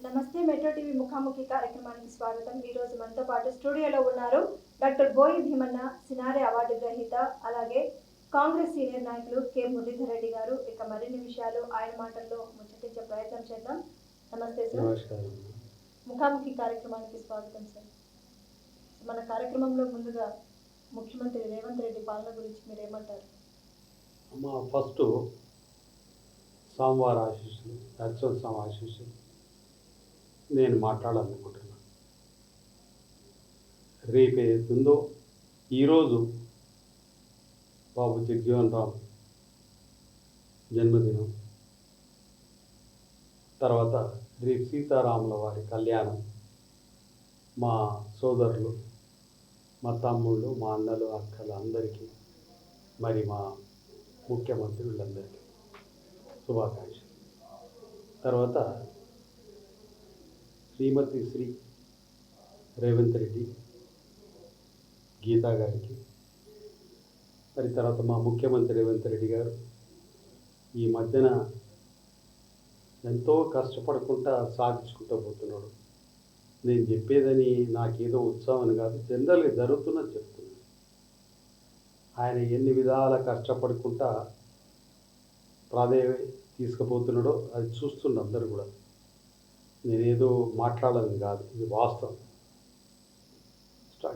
నమస్తే metro TV ముఖాముఖి కార్యక్రమానికి స్వాగతం. ఈ రోజు మనతో పాటు స్టూడియోలో ఉన్నారు డాక్టర్ బోయి భీమన్న, సినారే అవార్డు గ్రహీత, అలాగే కాంగ్రెస్ సీనియర్ నాయకులు కె మురళీధర్ రెడ్డి గారు. ఇక మరిన్ని విషయాలు ఆయన మాటల్లో ముచ్చటించే ప్రయత్నం చేద్దాం. నమస్తే సార్. నమస్కారం. ముఖాముఖి కార్యక్రమానికి స్వాగతం సార్. మన కార్యక్రమంలో ముందుగా ముఖ్యమంత్రి రేవంత్ రెడ్డి పాలన గురించి మీరు ఏమంటారు? ఫస్ట్ సోమవారం ఆశీస్సులు, అర్చోత్సవం ఆశీస్సులు నేను మాట్లాడాలనుకుంటున్నాను. రేపు ఏదైతుందో ఈరోజు బాబు జగజీవన్ రామ్ జన్మదినం, తర్వాత రేపు సీతారాముల వారి కళ్యాణం. మా సోదరులు, మా తమ్ముళ్ళు, మా అన్నలు, అక్కలు అందరికీ, మరి మా ముఖ్యమంత్రులందరికీ శుభాకాంక్షలు. తర్వాత శ్రీమతి శ్రీ రేవంత్ రెడ్డి గీతా గారికి, మరి తర్వాత మా ముఖ్యమంత్రి రేవంత్ రెడ్డి గారు ఈ మధ్యన ఎంతో కష్టపడుకుంటా సాధించుకుంటూ పోతున్నాడు. నేను చెప్పేదని నాకేదో ఉత్సాహం అని కాదు, జనరల్గా జరుగుతున్నది చెప్తున్నాను. ఆయన ఎన్ని విధాల కష్టపడుకుంటా ప్రాధాన్యత తీసుకుపోతున్నాడో అది చూస్తున్న అందరూ కూడా. నేనేదో మాట్లాడాలని కాదు, ఇది వాస్తవం.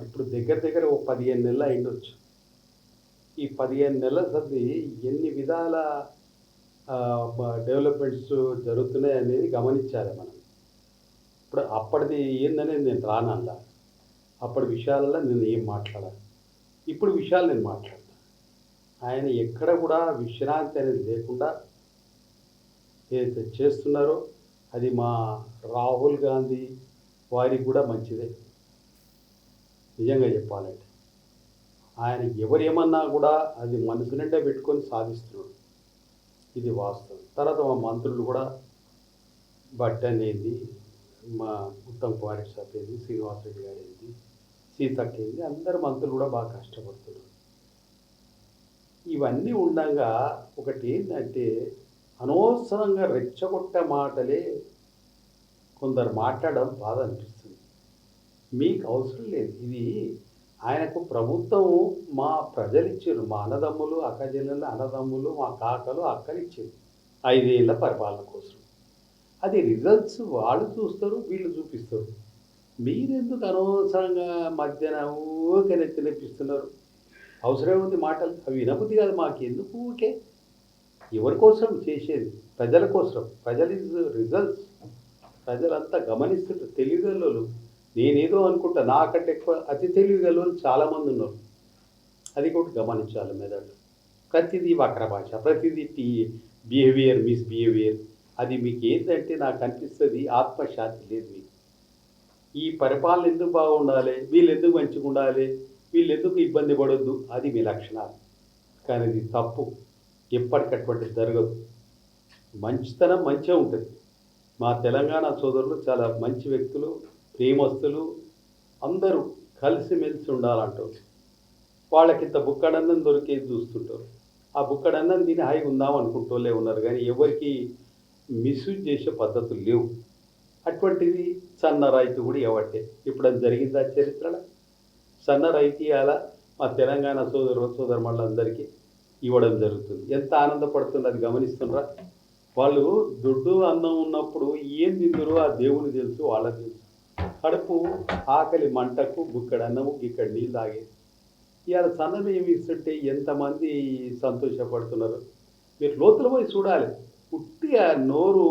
ఇప్పుడు దగ్గర ఓ 15 నెలలు అయిండొచ్చు. ఈ 15 నెలల సర్ది ఎన్ని విధాల డెవలప్మెంట్స్ జరుగుతున్నాయి అనేది గమనించాలి మనం. ఇప్పుడు అప్పటిది ఏందనేది నేను రానల్లా, అప్పటి విషయాలలో నేను ఏం మాట్లాడాలి, ఇప్పుడు విషయాలు నేను మాట్లాడతాను. ఆయన ఎక్కడ కూడా విశ్రాంతి అనేది లేకుండా ఏదైతే చేస్తున్నారో అది మా రాహుల్ గాంధీ వారికి కూడా మంచిదే. నిజంగా చెప్పాలంటే ఆయన ఎవరేమన్నా కూడా అది మనసు నిండా పెట్టుకొని సాధిస్తున్నాడు, ఇది వాస్తవం. తర్వాత మా మంత్రులు కూడా బట్టన్ ఏంది, మా ఉత్తమ్ కుమార్ సాబ్ ఏంది, శ్రీనివాసరెడ్డి గారు ఏంది, సీతక్క ఏంది, అందరు మంత్రులు కూడా బాగా కష్టపడుతున్నారు. ఇవన్నీ ఉండగా ఒకటి ఏంటంటే అనవసరంగా రెచ్చగొట్టే మాటలే కొందరు మాట్లాడడం బాధ అనిపిస్తుంది. మీకు అవసరం లేదు. ఇది ఆయనకు ప్రభుత్వం మా ప్రజలు ఇచ్చారు, మా అన్నదమ్ములు అక్కజెల్లెలు, అన్నదమ్ములు మా కాకలు అక్కలు ఇచ్చారు 5 ఏళ్ళ పరిపాలన కోసం. అది రిజల్ట్స్ వాళ్ళు చూస్తారు, వీళ్ళు చూపిస్తారు. మీరెందుకు అనవసరంగా మధ్యన ఊకే నెత్తినెప్పిస్తున్నారు? అవసరం ఉంది మాటలు, అవి వినబుద్ధి కాదు మాకు. ఎందుకు ఊకే? ఎవరి కోసం చేసేది? ప్రజల కోసం. ప్రజలు ఇస్ రిజల్ట్స్. ప్రజలంతా గమనిస్తుంటారు. తెలివిగలలు నేనేదో అనుకుంటా, నాకంటే ఎక్కువ అతి తెలివిగలలు చాలామంది ఉన్నారు. అది కూడా గమనించాలి మెదడు. ప్రతిదీ వక్ర భాష, ప్రతిదీ బిహేవియర్, మిస్బిహేవియర్. అది మీకు ఏంటంటే నాకు అనిపిస్తుంది ఆత్మశాంతి లేదు మీకు. ఈ పరిపాలన ఎందుకు బాగుండాలి, వీళ్ళు ఎందుకు మంచిగా ఉండాలి, వీళ్ళు ఎందుకు ఇబ్బంది పడొద్దు, అది మీ లక్షణాలు. కానీ ఇది తప్పు. ఎప్పటికటువంటి జరగదు. మంచితనం మంచిగా ఉంటుంది. మా తెలంగాణ సోదరులు చాలా మంచి వ్యక్తులు, ప్రేమస్తులు, అందరూ కలిసిమెలిసి ఉండాలంటారు. వాళ్ళకింత బుక్కడన్నం దొరికేది చూస్తుంటారు. ఆ బుక్కడన్నం తిని హాయిగా ఉందాం అనుకుంటోళ్ళే ఉన్నారు, కానీ ఎవరికి మిస్యూజ్ చేసే పద్ధతులు లేవు. అటువంటిది సన్న రైతు కూడా ఇవ్వట్టే. ఇప్పుడు అది జరిగిందా చరిత్రలో? సన్న రైతు ఇవాళ మా తెలంగాణ సోదరులందరికీ ఇవ్వడం జరుగుతుంది. ఎంత ఆనందపడుతుంది అది గమనిస్తున్నారా? వాళ్ళు దొడ్డు అన్నం ఉన్నప్పుడు ఏం తిందరో ఆ దేవుని తెలుసు, వాళ్ళకి తెలుసు. కడుపు ఆకలి మంటకు బుక్కడి అన్నము ఇక్కడ నీళ్ళు తాగేది. ఇవాళ సన్నమేమి ఇస్తుంటే ఎంతమంది సంతోషపడుతున్నారు. మీరు లోతుల పోయి చూడాలి. పుట్టిగా నోరు,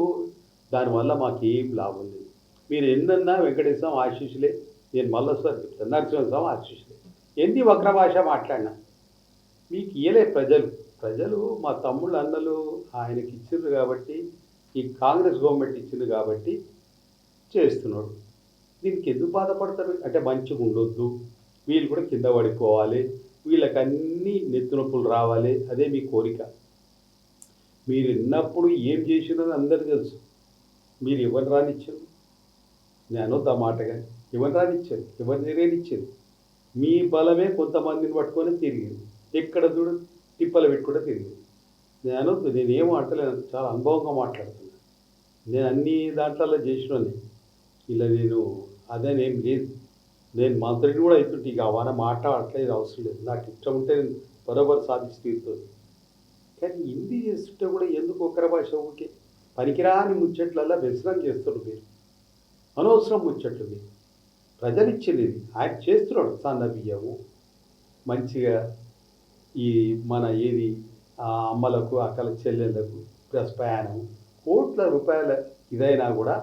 దానివల్ల మాకేం లాభం లేదు. మీరు ఎన్నన్నా వెంకటేశ్వరం ఆశీస్సులే. నేను మళ్ళొసారి చెప్తాను, నరసింహస్వామి ఆశీస్సులే. ఎన్ని వక్ర భాష మాట్లాడినా మీకు ఇయలే ప్రజలు మా తమ్ముళ్ళు అన్నలు ఆయనకి ఇచ్చిండ్రు కాబట్టి, ఈ కాంగ్రెస్ గవర్నమెంట్ ఇచ్చింది కాబట్టి చేస్తున్నాడు. దీనికి ఎందుకు బాధపడతారు అంటే మంచిగా ఉండొద్దు, వీళ్ళు కూడా కింద పడిపోవాలి, వీళ్ళకి అన్నీ నెత్తునొప్పులు రావాలి, అదే మీ కోరిక. మీరు విన్నప్పుడు ఏం చేసినో అందరికీ తెలుసు. మీరు ఎవరు రానిచ్చారు? నేను అనొద్దు ఆ మాట, కానీ ఎవరు రానిచ్చారు, ఎవరు తిరగనిచ్చారు? మీ బలమే కొంతమందిని పట్టుకొని తిరిగింది. ఎక్కడ చూడు తిప్పలు పెట్టుకుంటే తిరిగింది. నేనేమో అంటలేను, చాలా అనుభవంగా మాట్లాడుతున్నాను. నేను అన్ని దాంట్లలో చేసినోని ఇలా నేను అదేనేం లేదు. నేను మంత్రిని కూడా అవుతుంటే ఇక అవన్న మాట అట్లేదు అవసరం లేదు. నాకు ఇష్టం ఉంటే నేను బరోబర్ సాధించి తీరుతుంది. కానీ హిందీ చేస్తుంటే కూడా ఎందుకు ఒకరి భాష ఊరికే పనికిరాని ముచ్చట్లల్లా వ్యసనం చేస్తున్నారు మీరు. అనవసరం ముచ్చట్లు మీరు. ప్రజలు ఇచ్చింది ఇది. ఆయన చేస్తున్నాడు సన్న బియ్యము మంచిగా ఈ మన ఏది అమ్మలకు అక్కల చెల్లెళ్ళకు ప్లస్ ప్రయాణం కోట్ల రూపాయల ఇదైనా కూడా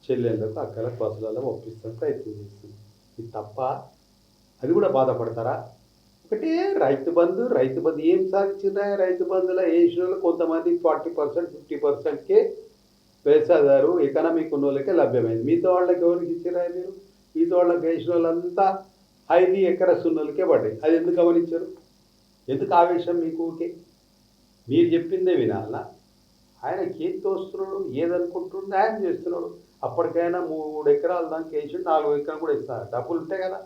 చెల్లెళ్ళకు అక్కల బస్సులలో ఒప్పిస్తాను ప్రయత్నం చేస్తుంది. ఇది తప్ప అది కూడా బాధపడతారా? ఒకటే రైతు బంధు ఏం సాధించినా రైతు బంధులో వేసిన వాళ్ళు కొంతమంది 40% 50%కే వ్యవసాయదారు ఎకనామిక్ ఉన్న వాళ్ళకే లభ్యమైంది. మిగతా వాళ్ళకి ఎవరికి ఇచ్చిరా మీరు? మిగతా వాళ్ళకి వేసిన వాళ్ళంతా హైలీ ఎకరస్ ఉన్న వాళ్ళకే పడ్డాయి. అది ఎందుకు గమనించారు? ఎందుకు ఆవేశం మీకు? ఓకే మీరు చెప్పిందే వినాలనా? ఆయనకి ఏం తోస్తున్నాడు, ఏదనుకుంటుండే ఆయన చేస్తున్నాడు. అప్పటికైనా 3 ఎకరాలు దానికి వేసి 4 ఎకరాలు కూడా ఇస్తారు. డబ్బులు ఉంటాయి కదా.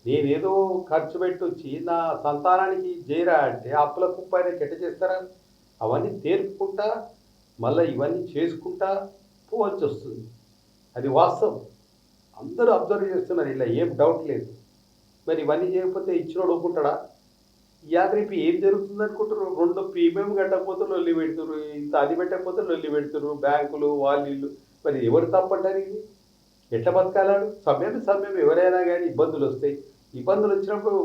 నేనేదో ఖర్చు పెట్టి వచ్చి నా సంతానానికి చేయరా అంటే అప్పుల కుప్పైన కెట్ట చేస్తారా? అవన్నీ తేర్పుకుంటా మళ్ళీ ఇవన్నీ చేసుకుంటా పోవాల్సి వస్తుంది. అది వాస్తవం. అందరూ అబ్జర్వ్ చేస్తున్నారు. ఇలా ఏం డౌట్ లేదు. మరి ఇవన్నీ చేయకపోతే ఇచ్చినోడు ఒప్పుకుంటాడా? యాదరిపి ఏం జరుగుతుంది అనుకుంటారు? 2 ప్రీమియం కట్టకపోతే లొల్లి పెడుతున్నారు, ఇంత అది పెట్టకపోతే లొల్లి పెడుతున్నారు, బ్యాంకులు వాళ్ళు. మరి ఎవరు తప్పంటారు? ఇది ఎట్లా బతకాలాడు? సమయం ఎవరైనా కానీ ఇబ్బందులు వస్తాయి. ఇబ్బందులు వచ్చినప్పుడు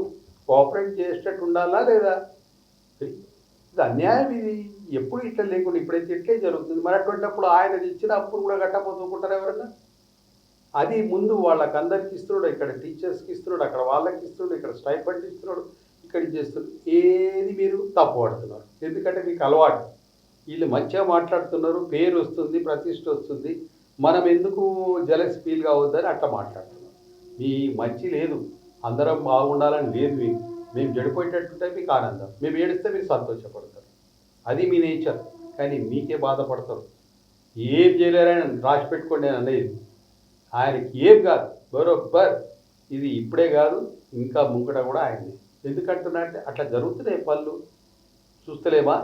కోఆపరేట్ చేసేటట్టు ఉండాలా లేదా? ఇది అన్యాయం. ఇది ఎప్పుడు ఇట్లా లేకుండా ఇప్పుడైతే ఇట్లే జరుగుతుంది. మరి అటువంటిప్పుడు ఆయన ఇచ్చిన అప్పులు కూడా కట్టకపోతుంటారు ఎవరన్నా? అది ముందు వాళ్ళకి అందరికి ఇస్తున్నాడు. ఇక్కడ టీచర్స్కి ఇస్తున్నాడు, అక్కడ వాళ్ళకి ఇస్తున్నాడు, ఇక్కడ స్టైఫండ్ ఇస్తున్నాడు, ఇక్కడ చేస్తున్నారు. ఏది మీరు తప్పు పడుతున్నారు. ఎందుకంటే మీకు అలవాటు. వీళ్ళు మంచిగా మాట్లాడుతున్నారు, పేరు వస్తుంది, ప్రతిష్ట వస్తుంది, మనం ఎందుకు జలస్ ఫీల్ కావద్దని అట్లా మాట్లాడుతున్నాం. మీ మంచి లేదు, అందరం బాగుండాలని లేదు మీకు. మేము చెడిపోయేటట్టుంటే మీకు ఆనందం, మేము ఏడిస్తే మీరు సంతోషపడతారు. అది మీ నేచర్. కానీ మీకే బాధపడతారు. ఏం చేయలేరని రాసి పెట్టుకోండి అని అనేది. ఆయనకి ఏం కాదు, బరోబ్బర్. ఇది ఇప్పుడే కాదు, ఇంకా ముంగట కూడా ఆయన్ని. ఎందుకంటున్నా అంటే అట్లా జరుగుతున్నాయి పనులు చూస్తలేమా?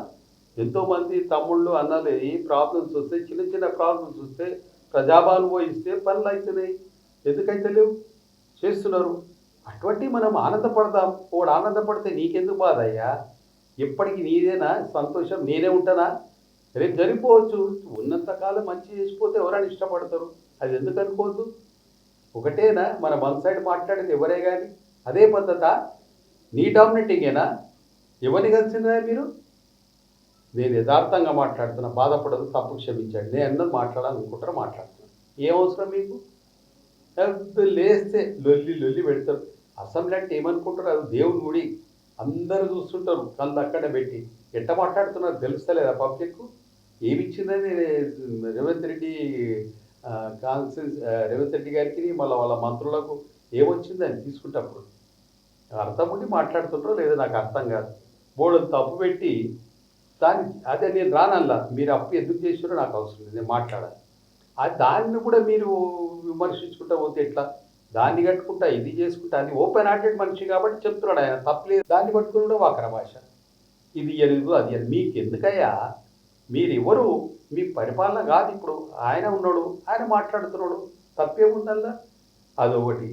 ఎంతోమంది తమ్ముళ్ళు అన్నలు ఏ ప్రాబ్లమ్స్ వస్తే, చిన్న ప్రాబ్లమ్స్ వస్తే ప్రజాభానుభవిస్తే పనులు అవుతున్నాయి. ఎందుకైతే లేవు? చేస్తున్నారు. అటువంటి మనం ఆనందపడదాం. వాడు ఆనందపడితే నీకెందుకు బాధ అయ్యా? ఎప్పటికీ నీదేనా సంతోషం? నేనే ఉంటానా? రేపు జరిగిపోవచ్చు. ఉన్నంతకాలం మంచి చేసిపోతే ఎవరైనా ఇష్టపడతారు. అది ఎందుకు అనుకోవద్దు? ఒకటేనా మన వన్ సైడ్ మాట్లాడేది ఎవరే కానీ? అదే పద్ధత? నీ డామినేటింగేనా? ఎవరిని కలిసినరా మీరు? నేను యథార్థంగా మాట్లాడుతున్నా, బాధపడదు, తప్పు క్షమించండి. నేను అందరూ మాట్లాడాలనుకుంటారా? మాట్లాడుతున్నాను. ఏం అవసరం మీకు? లేస్తే లొల్లి పెడతారు. అసెంబ్లీ అంటే ఏమనుకుంటారు? అది దేవుని గుడి, అందరూ చూస్తుంటారు కళ్ళు అక్కడే పెట్టి. ఎట్ట మాట్లాడుతున్నారు తెలుస్తలేదా పబ్లిక్? ఏమిచ్చిందని రేవంత్ రెడ్డి రేవంత్ రెడ్డి గారికి మళ్ళీ వాళ్ళ మంత్రులకు ఏమొచ్చిందని తీసుకుంటప్పుడు అర్థం ఉండి మాట్లాడుతుంటారో లేదో నాకు అర్థం కాదు. బోర్డు తప్పు పెట్టి దాన్ని అదే నేను రానల్లా. మీరు అప్పు ఎందుకు చేసారో నాకు అవసరం లేదు, నేను మాట్లాడాలి. దాన్ని కూడా మీరు విమర్శించుకుంటా పోతే ఎట్లా? దాన్ని కట్టుకుంటా ఇది చేసుకుంటా, అది ఓపెన్ హార్టెడ్ మనిషి కాబట్టి చెప్తున్నాడు ఆయన, తప్పలేదు. దాన్ని పట్టుకుని కూడా వాకర భాష. ఇది ఎరుగు అది అని మీకు ఎందుకయ్యా? మీరు ఎవరు? మీ పరిపాలన కాదు ఇప్పుడు. ఆయన ఉన్నాడు, ఆయన మాట్లాడుతున్నాడు, తప్పేముందల్లా? అదొకటి.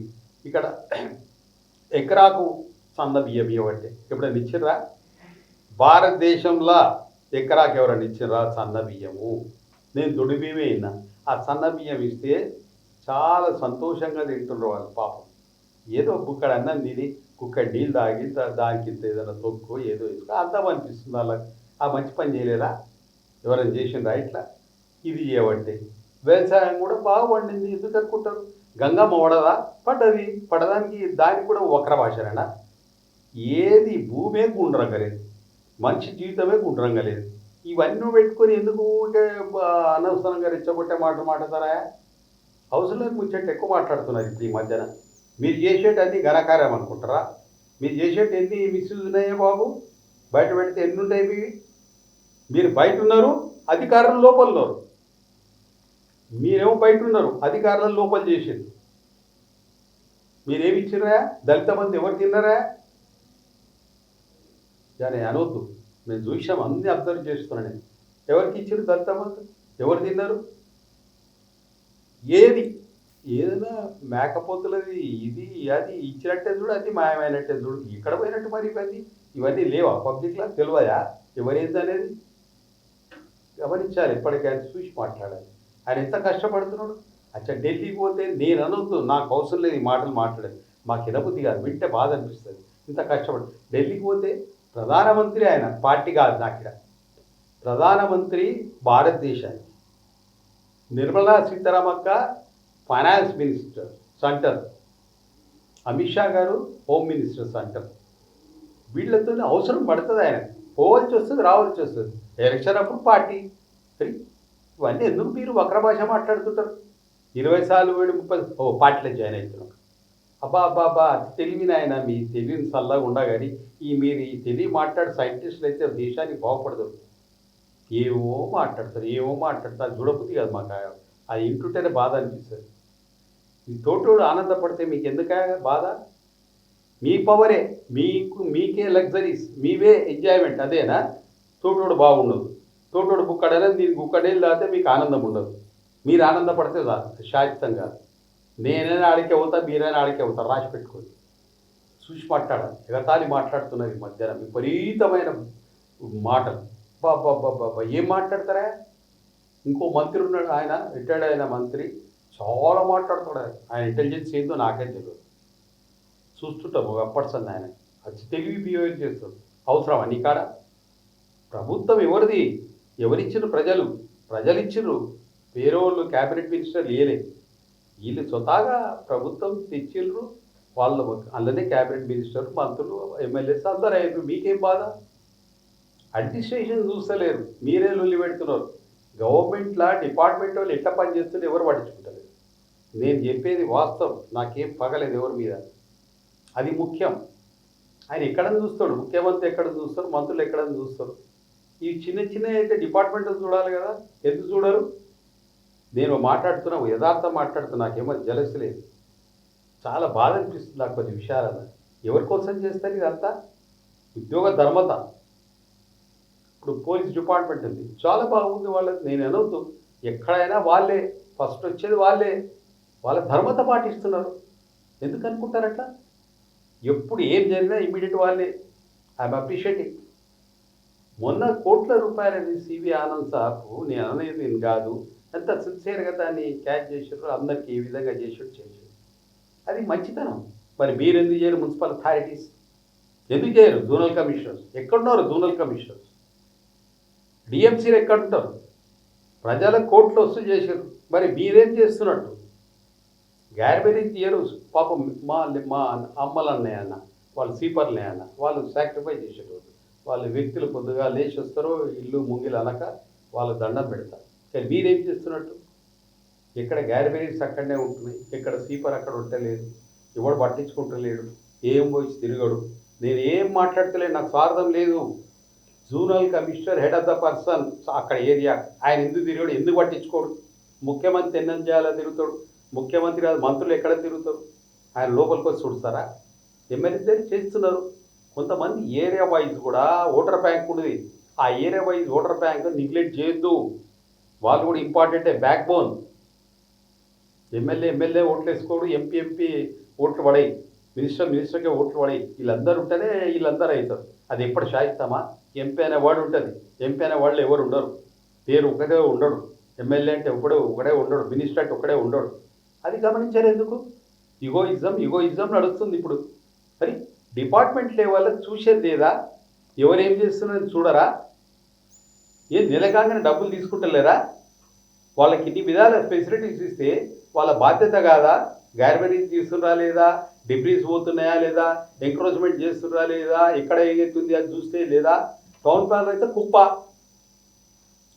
ఇక్కడ ఎకరాకు సన్న బియ్యం ఇవ్వండి. ఎప్పుడైనా ఇచ్చిర్రా? భారతదేశంలో ఎకరాకు ఎవరైనా ఇచ్చిర్రా సన్న బియ్యము? నేను దొడి బియ్యమే విన్నా. ఆ సన్న బియ్యం ఇస్తే చాలా సంతోషంగా తింటున్నారు వాళ్ళు పాపం. ఏదో కుక్కడ అన్నం తిని కుక్కడ నీళ్ళు తాగి దానికి ఇంత ఏదైనా తొక్కు ఏదో వేసుకో అర్థం అనిపిస్తుంది వాళ్ళకి. ఆ మంచి పని చేయలేరా? ఎవరైనా చేసిండ్రా ఇట్లా? ఇది చేయబట్టే వ్యవసాయం కూడా బాగా పండింది. ఎందుకు అనుకుంటారు? గంగమ్మ పడదా? పడ్డది. పడడానికి దానికి కూడా వక్ర భాషనేనా? ఏది భూమే గుండ్రంగా లేదు, మనిషి జీవితమే గుండ్రంగా లేదు. ఇవన్నీ పెట్టుకొని ఎందుకు అనవసరంగా రెచ్చగొట్టే మాట్లాడతారా? అవసరం లేదు ముచ్చట్టు ఎక్కువ మాట్లాడుతున్నారు ఇప్పుడు ఈ మధ్యన. మీరు చేసేటి అన్ని ఘనకార్యం అనుకుంటారా? మీరు చేసేటి ఎన్ని మిస్యూజ్ ఉన్నాయో బాబు, బయట పెడితే ఎన్ని ఉంటాయి ఇవి? మీరు బయట ఉన్నారు, అధికారులు లోపల ఉన్నారు. మీరేమో బయట ఉన్నారు, అధికారులను లోపల చేసేది. మీరేమి ఇచ్చిర్రా? దళిత మంది ఎవరు తిన్నారా? దాన్ని అనవద్దు. మేము చూసాం, అన్నీ అబ్జర్వ్ చేస్తున్నాను నేను. ఎవరికి ఇచ్చారు దళిత మంది? ఎవరు తిన్నారు? ఏది ఏదైనా మేకపోతులది ఇది అది ఇచ్చినట్టే చూడు, అది మాయమైనట్టే చూడు. ఇక్కడ పోయినట్టు మరి ఇవన్నీ లేవా పబ్లిక్లో తెలియదా ఎవరేంది అనేది? గమనించాలి, ఎప్పటికైనా చూసి మాట్లాడాలి. ఆయన ఎంత కష్టపడుతున్నాడు. అచ్చా ఢిల్లీకి పోతే నేను అనొద్దు, నాకు అవసరం లేదు ఈ మాటలు మాట్లాడేది, మాకు వినబుద్ధి కాదు, వింటే బాధ అనిపిస్తుంది. ఇంత కష్టపడు ఢిల్లీకి పోతే ప్రధానమంత్రి ఆయన, పార్టీ కాదు నాకు ఇక్కడ ప్రధానమంత్రి భారతదేశానికి. Nirmala Sitharaman finance minister centre, Amit Shah గారు హోమ్ మినిస్టర్ సెంటర్. వీళ్ళతో అవసరం పడుతుంది ఆయన, పోవాల్సి వస్తుంది రావాల్సి వస్తుంది. ఎలక్షన్ అప్పుడు పార్టీ. ఇవన్నీ ఎందుకు మీరు వక్ర భాష మాట్లాడుతుంటారు? 20 సార్లు 30 పార్టీలో జాయిన్ అవుతున్నాం. అబ్బా అబ్బా అబ్బా అది తెలివిన ఆయన, మీ తెలివిని సల్లగా ఉండగాని మీరు ఈ తెలివి మాట్లాడే సైంటిస్టులు అయితే దేశానికి బాగుపడదు. ఏమో మాట్లాడతారు చూడబుద్ధి కాదు మాకు. అది ఇంటుంటేనే బాధ అనిపిస్తుంది. మీ తోటోడు ఆనందపడితే మీకు ఎందుకు బాధ? మీ పవరే, మీకే లగ్జరీస్, మీవే ఎంజాయ్మెంట్, అదేనా? తోటోడు బాగుండదు, తోటోడు బుక్కడైనా దీనికి బుక్కడేది లేకపోతే మీకు ఆనందం ఉండదు. మీరు ఆనందపడితే చాలు, శాశ్వతం కాదు. నేనైనా ఆడికి అవుతా, మీరైనా ఆడికి అవుతారు, రాసి పెట్టుకోండి. చూసి మాట్లాడాలి. ఎగతాళి మాట్లాడుతున్నది మధ్యాహ్నం విపరీతమైన మాటలు. బాబా ఏం మాట్లాడతారా? ఇంకో మంత్రి ఉన్నాడు, ఆయన రిటైర్డ్ అయిన మంత్రి, చాలా మాట్లాడుతున్నాడు. ఆయన ఇంటెలిజెన్స్ ఏందో నాకే తెలియదు. చూస్తుంటాం ఒక పర్సన్, ఆయన అది తెలివి బిహేవ్ చేస్తాడు. అవసరం అన్ని కాడ ప్రభుత్వం ఎవరిది? ఎవరిచ్చిండ్రు? ప్రజలు ఇచ్చిండ్రు. వేరే వాళ్ళు క్యాబినెట్ మినిస్టర్ లేలేదు, వీళ్ళు స్వతహాగా ప్రభుత్వం తెచ్చిండ్రు. వాళ్ళు అందులోనే క్యాబినెట్ మినిస్టర్, మంత్రులు, ఎమ్మెల్యేస్ అందరూ అయ్యారు. మీకేం బాధ? అడ్మినిస్ట్రేషన్ చూస్తలేరు, మీరే లొల్లి పెడుతున్నారు. గవర్నమెంట్లో డిపార్ట్మెంట్ వాళ్ళు ఎట్లా పనిచేస్తుంటే ఎవరు పట్టించుకుంటారు? నేను చెప్పేది వాస్తవం, నాకేం పగలేదు ఎవరి మీద. అది ముఖ్యం. ఆయన ఎక్కడని చూస్తాడు, ముఖ్యమంత్రి ఎక్కడ చూస్తారు, మంత్రులు ఎక్కడని చూస్తారు. ఈ చిన్న అయితే డిపార్ట్మెంట్ చూడాలి కదా, ఎందుకు చూడరు? నేను మాట్లాడుతున్నావు యథార్థం మాట్లాడుతున్నా, నాకేమో జలసి లేదు. చాలా బాధ అనిపిస్తుంది నాకు కొన్ని విషయాలను. ఎవరి కోసం చేస్తారు ఇదంతా? ఉద్యోగ ధర్మత. ఇప్పుడు పోలీస్ డిపార్ట్మెంట్ ఉంది, చాలా బాగుంది వాళ్ళది, నేను అనవద్దు. ఎక్కడైనా వాళ్ళే ఫస్ట్ వచ్చేది, వాళ్ళ ధర్మత పాటిస్తున్నారు. ఎందుకు అనుకుంటారు అట్లా? ఎప్పుడు ఏం జరిగినా ఇమీడియట్ వాళ్ళే. I'm appreciating. మొన్న కోట్ల రూపాయలని సివి ఆనంద్ సార్కు, నేను అనేది నేను కాదు, అంత సిన్సియర్గా దాన్ని క్యాచ్ చేసారు, అందరికీ ఏ విధంగా చేసారు. అది మంచితనం. మరి మీరు ఎందుకు చేయరు? మున్సిపల్ అథారిటీస్ ఎందుకు చేయరు? జోనల్ కమిషనర్స్ ఎక్కడున్నారు? జోనల్ కమిషనర్స్ డిఎంసీలు ఎక్కడుంటారు? ప్రజల కోట్లు వసూలు చేశారు, మరి మీరేం చేస్తున్నట్టు? గ్యార్బేరీ తీయరు. పాపం మా అమ్మలన్నయ్య అన్న, వాళ్ళు సీపర్లే అన్న, వాళ్ళు సాక్రిఫైస్ చేసేటోళ్ళు. వాళ్ళ వ్యక్తులు పొద్దుగా లేచి వస్తారో ఇల్లు ముంగిలు అనక వాళ్ళు దండం పెడతారు. కానీ మీరేం చేస్తున్నట్టు? ఎక్కడ గ్యార్బేరీస్ అక్కడనే ఉంటున్నాయి, ఎక్కడ సీపర్ అక్కడ ఉండలేదు, ఎవడు పట్టించుకుంటలేడు, ఏం పోయి తిరగడు. నేను ఏం మాట్లాడతలేను, నాకు స్వార్థం లేదు. Zonal commissioner head of the person అక్కడ ఏరియా, ఆయన ఎందుకు తిరిగాడు? ఎందుకు పట్టించుకోడు? ముఖ్యమంత్రి ఎన్నం చేయాలో తిరుగుతాడు, ముఖ్యమంత్రి కాదు మంత్రులు ఎక్కడ తిరుగుతారు? ఆయన లోపలికి వచ్చి చూస్తారా? ఎమ్మెల్యే చేస్తున్నారు. కొంతమంది ఏరియా వైజ్ కూడా ఓటర్ బ్యాంక్ ఉన్నది, ఆ area wise voter bank neglect చేయొద్దు. వాళ్ళు కూడా ఇంపార్టెంటే, బ్యాక్ బోన్. ఎమ్మెల్యే ఓట్లు వేసుకోడు, ఎంపీ ఓట్లు పడాయి, మినిస్టర్కే ఓట్లు పడాయి. వీళ్ళందరూ ఉంటేనే వీళ్ళందరూ అవుతారు. అది ఎప్పుడు శాయిస్తామా? ఎంపీ అనే వాడు ఉంటుంది, ఎంపీ అనే వాళ్ళు ఎవరు ఉండరు, పేరు ఒకటే ఉండడు. ఎమ్మెల్యే అంటే ఒకడే ఉండడు, మినిస్టర్ అంటే ఒకడే ఉండడు. అది గమనించారు ఎందుకు? యుగోయిజం నడుస్తుంది ఇప్పుడు. మరి డిపార్ట్మెంట్ లెవెల్లో చూసేది లేదా? ఎవరేం చేస్తున్నారని చూడరా? ఏం నెలకాగానే డబ్బులు తీసుకుంటలేరా? వాళ్ళకి ఇన్ని విధాల ఫెసిలిటీస్ ఇస్తే వాళ్ళ బాధ్యత కాదా? గార్బేరీస్ తీసుకురా లేదా, డిబ్రీస్ పోతున్నాయా లేదా, ఎంక్రోచ్మెంట్ చేస్తున్నా లేదా, ఎక్కడ ఏగెత్తుంది అది చూస్తే లేదా? టౌన్ ప్లాన్ అయితే కుప్ప.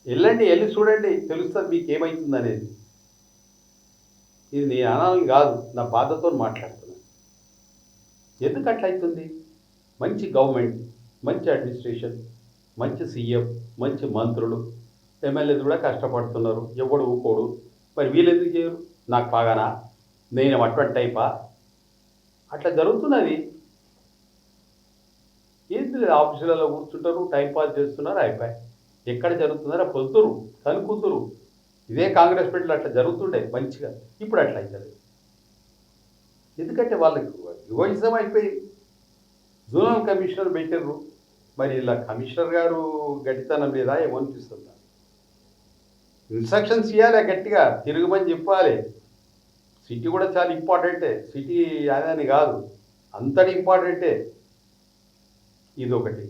వెళ్ళి చూడండి, తెలుస్తుంది మీకు ఏమవుతుంది అనేది. ఇది నేను అనాలని కాదు, నా బాధతో మాట్లాడుతున్నాను. ఎందుకు అట్లా అవుతుంది? మంచి గవర్నమెంట్, మంచి అడ్మినిస్ట్రేషన్, మంచి సీఎం, మంచి మంత్రులు, ఎమ్మెల్యేలు కూడా కష్టపడుతున్నారు, ఎవడు ఊకోడు. మరి వీళ్ళు ఎందుకు చేయరు? నాకు బాగానా, నేను అటువంటి టైపా? అట్లా జరుగుతున్నది. ఏంటి లేదు, ఆఫీసులలో కూర్చుంటారు, టైంపాస్ చేస్తున్నారు, అయిపోయి. ఎక్కడ జరుగుతున్నారో పొద్దురు కనుకూతురు. ఇదే కాంగ్రెస్ పెట్టిలో అట్లా జరుగుతుండే మంచిగా, ఇప్పుడు అట్లా అవుతుంది. ఎందుకంటే వాళ్ళకి యువయిజం అయిపోయింది. జోనల్ కమిషనర్ పెట్టారు, మరి ఇలా కమిషనర్ గారు గట్టితనం లేదా ఏమనిపిస్తుందా? ఇన్స్ట్రక్షన్స్ ఇవ్వాలి గట్టిగా, తిరుగుమని చెప్పాలి. సిటీ కూడా చాలా ఇంపార్టెంటే, సిటీ అదని కాదు, అంతటి ఇంపార్టెంటే. ఇది ఒకటి.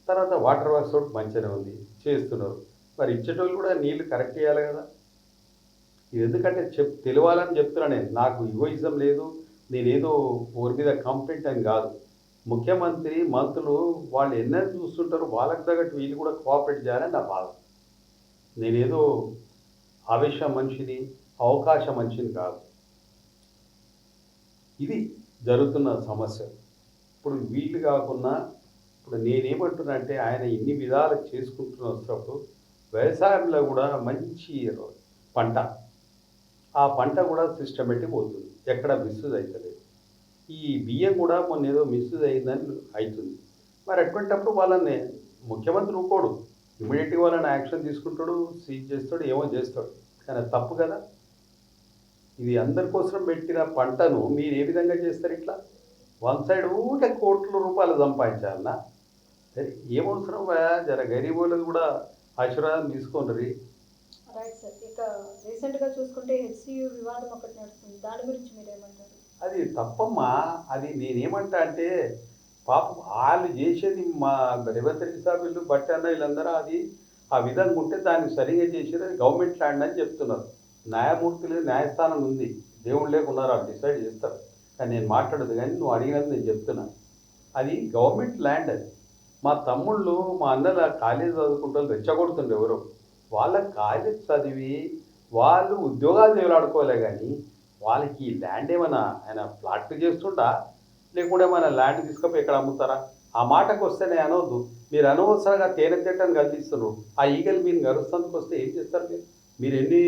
తర్వాత వాటర్ వర్క్స్ ఒకటి మంచిగానే ఉంది, చేస్తున్నారు. మరి ఇచ్చేటోళ్ళు కూడా నీళ్లు కరెక్ట్ చేయాలి కదా. ఇది ఎందుకంటే తెలియాలని చెప్తున్నా నేను. నాకు యువయిజం లేదు, నేనేదో ఊరి మీద కంప్లైంట్ అని కాదు. ముఖ్యమంత్రి మంత్రులు వాళ్ళు ఎన్నైనా చూస్తుంటారు, వాళ్ళకి తగ్గట్టు వీళ్ళు కూడా కోఆపరేట్ చేయాలని నా బాధ. నేనేదో ఆవేశం మనిషిని, అవకాశం మనిషిని కాదు. ఇది జరుగుతున్న సమస్య. ఇప్పుడు వీళ్ళు కాకుండా ఇప్పుడు నేనేమంటున్నా అంటే, ఆయన ఇన్ని విధాలు చేసుకుంటున్న వస్తున్నప్పుడు వ్యవసాయంలో కూడా మంచి పంట, ఆ పంట కూడా సిస్టమేటిక్ పోతుంది, ఎక్కడ మిస్యూజ్ అవుతుంది. ఈ బియ్యం కూడా మొన్న ఏదో మిస్యూజ్ అయిందని అవుతుంది. మరి అటువంటిప్పుడు వాళ్ళని ముఖ్యమంత్రి ఊకోడు, ఇమీడియట్గా వాళ్ళని యాక్షన్ తీసుకుంటాడు, సీజ్ చేస్తాడు, ఏమో చేస్తాడు. కానీ అది తప్పు కదా. ఇది అందరి కోసం పెట్టిన పంటను మీరు ఏ విధంగా చేస్తారు? ఇట్లా వన్ సైడ్ ఊటే కోట్ల రూపాయలు సంపాదించాలన్నా సరే, ఏమవసరం జర గరీబులకు కూడా ఆశీర్వాదం తీసుకోండి. Right sir. ఇక రీసెంట్గా చూసుకుంటే హెచ్సియు వివాదం ఒకటి నడుస్తుంది, దాని గురించి మీరు ఏమంటారు? అది తప్పమ్మా. అది నేనేమంటా అంటే, పాపం వాళ్ళు చేసేది మా రేవంత్ రెడ్డి సార్ వీళ్ళు బట్టి అన్న వీళ్ళందరూ అది ఆ విధంగా ఉంటే దాన్ని సరిగా చేసేది అది గవర్నమెంట్ ల్యాండ్ అని చెప్తున్నారు. న్యాయమూర్తులు న్యాయస్థానం ఉంది, దేవుళ్ళు లేకున్నారు, వాళ్ళు డిసైడ్ చేస్తారు. కానీ నేను మాట్లాడదు, కానీ నువ్వు అడిగినది నేను చెప్తున్నాను. అది గవర్నమెంట్ ల్యాండ్. అది మా తమ్ముళ్ళు మా అన్నల కాలేజ్ చదువుకుంటారు, రెచ్చగొడుతుండే ఎవరు. వాళ్ళ కాలేజ్ చదివి వాళ్ళు ఉద్యోగాలు దేవులాడుకోలే, కానీ వాళ్ళకి ఈ ల్యాండ్ ఏమైనా ఆయన ప్లాట్ చేస్తుండా, లేకుంటే ఏమైనా ల్యాండ్ తీసుకపోయి ఎక్కడ అమ్ముతారా? ఆ మాటకు వస్తే నేను అనవద్దు. మీరు అనవసరంగా తేనె తిట్టని కల్పిస్తున్నారు. ఆ ఈగలు మీరు గరుస్తానికి వస్తే ఏం చేస్తారు? మీరు ఎన్ని